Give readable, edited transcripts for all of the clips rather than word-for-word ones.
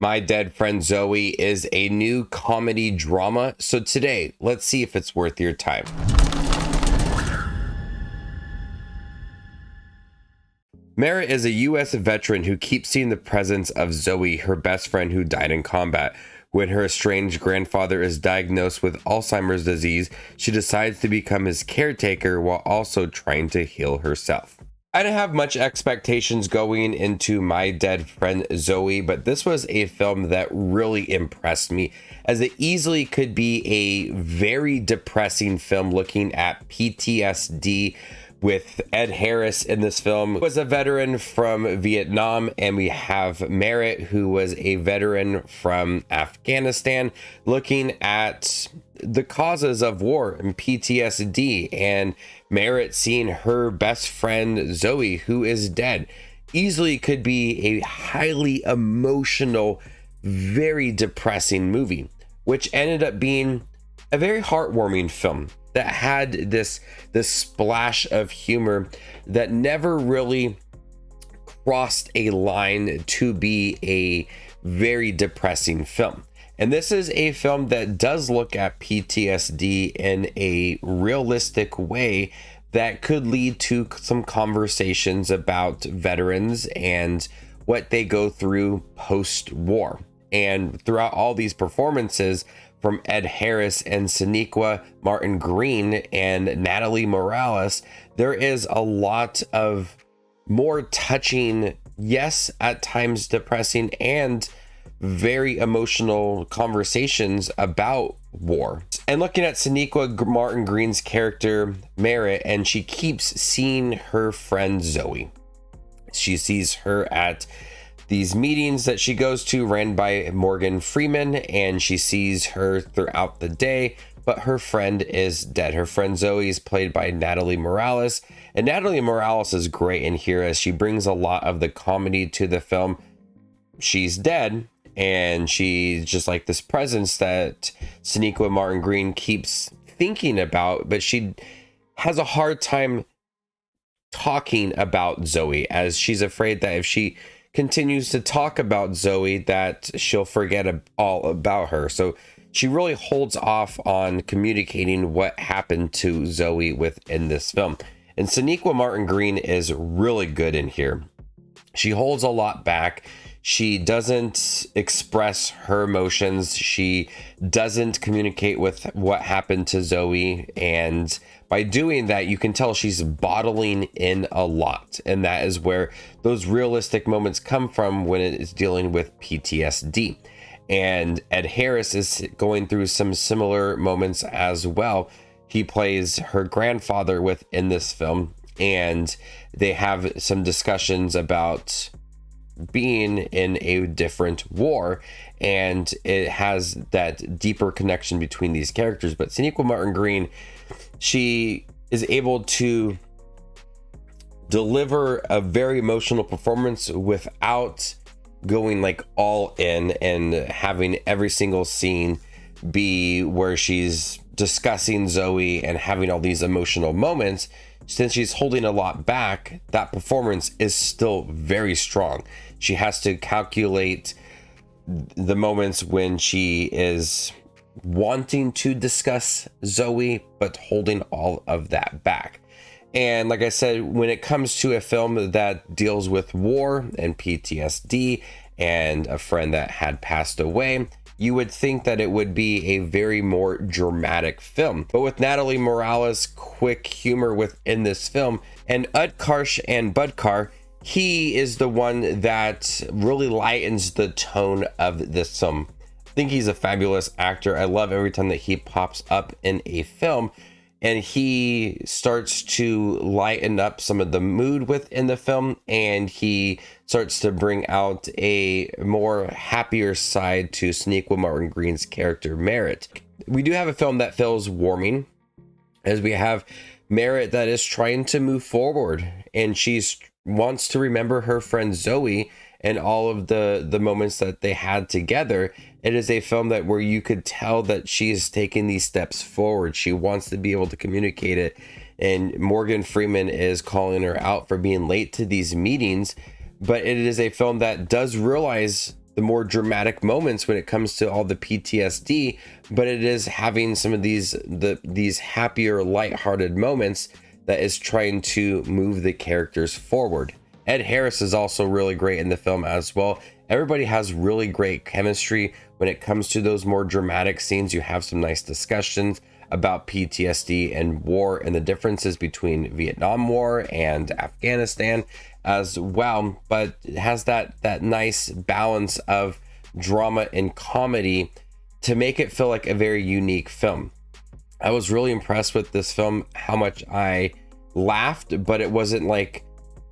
My Dead Friend Zoe is a new comedy drama, so today, let's see if it's worth your time. Merritt is a U.S. veteran who keeps seeing the presence of Zoe, her best friend who died in combat. When her estranged grandfather is diagnosed with Alzheimer's disease, she decides to become his caretaker while also trying to heal herself. I didn't have much expectations going into My Dead Friend Zoe, but this was a film that really impressed me, as it easily could be a very depressing film looking at PTSD. With Ed Harris in this film, who was a veteran from Vietnam, and we have Merritt, who was a veteran from Afghanistan, looking at the causes of war and PTSD, and Merritt seeing her best friend Zoe, who is dead. Easily could be a highly emotional, very depressing movie, which ended up being a very heartwarming film that had this splash of humor that never really crossed a line to be a very depressing film. And this is a film that does look at PTSD in a realistic way that could lead to some conversations about veterans and what they go through post-war. And throughout all these performances, from Ed Harris and Sonequa Martin Green and Natalie Morales, there is a lot of more touching, yes, at times depressing, and very emotional conversations about war. And looking at Sonequa Martin Green's character, Merritt, and she keeps seeing her friend Zoe. She sees her at these meetings that she goes to, ran by Morgan Freeman, and she sees her throughout the day, but her friend is dead. Her friend Zoe is played by Natalie Morales, and Natalie Morales is great in here as she brings a lot of the comedy to the film. She's dead, and she's just like this presence that Sonequa Martin Green keeps thinking about, but she has a hard time talking about Zoe, as she's afraid that if she continues to talk about Zoe, that she'll forget all about her. So she really holds off on communicating what happened to Zoe within this film. And Sonequa Martin Green is really good in here. She holds a lot back. She doesn't express her emotions. She doesn't communicate with what happened to Zoe. And by doing that, you can tell she's bottling in a lot. And that is where those realistic moments come from when it is dealing with PTSD. And Ed Harris is going through some similar moments as well. He plays her grandfather within this film, and they have some discussions about being in a different war, and it has that deeper connection between these characters. But Sonequa Martin Green, she is able to deliver a very emotional performance without going like all in and having every single scene be where she's discussing Zoe and having all these emotional moments. Since she's holding a lot back, that performance is still very strong. She has to calculate the moments when she is wanting to discuss Zoe, but holding all of that back. And like I said, when it comes to a film that deals with war and PTSD and a friend that had passed away, you would think that it would be a very more dramatic film. But with Natalie Morales' quick humor within this film, and Utkarsh and Budkar, he is the one that really lightens the tone of this film. I think he's a fabulous actor. I love every time that he pops up in a film, and he starts to lighten up some of the mood within the film, and he starts to bring out a more happier side to Sonequa Martin Green's character Merritt. We do have a film that feels warming, as we have Merritt that is trying to move forward, and she's wants to remember her friend Zoe and all of the moments that they had together. It is a film that where you could tell that she's taking these steps forward. She wants to be able to communicate it, and Morgan Freeman is calling her out for being late to these meetings. But it is a film that does realize the more dramatic moments when it comes to all the PTSD, but it is having some of these happier, lighthearted moments that is trying to move the characters forward. Ed Harris is also really great in the film as well. Everybody has really great chemistry when it comes to those more dramatic scenes. You have some nice discussions about PTSD and war and the differences between Vietnam War and Afghanistan as well, but it has that nice balance of drama and comedy to make it feel like a very unique film. I was really impressed with this film, how much I laughed, but it wasn't like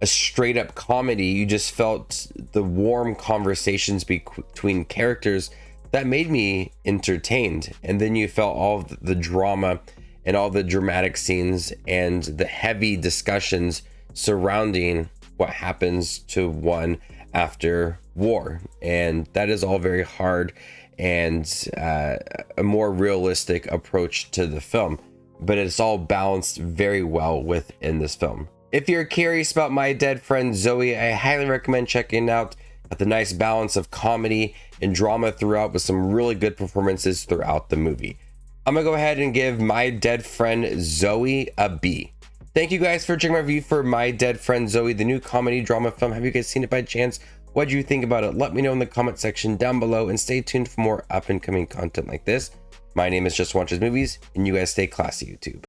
a straight up comedy. You just felt the warm conversations between characters that made me entertained. And then you felt all the drama and all the dramatic scenes and the heavy discussions surrounding what happens to one after war. And that is all very hard and a more realistic approach to the film, but it's all balanced very well within this film. If you're curious about My Dead Friend Zoe, I highly recommend checking out the nice balance of comedy and drama throughout with some really good performances throughout the movie. I'm gonna go ahead and give My Dead Friend Zoe a B. Thank you guys for checking my review for My Dead Friend Zoe, the new comedy drama film. Have you guys seen it by chance? What do you think about it? Let me know in the comment section down below, and stay tuned for more up and coming content like this. My name is Just Watches Movies, and you guys stay classy, YouTube.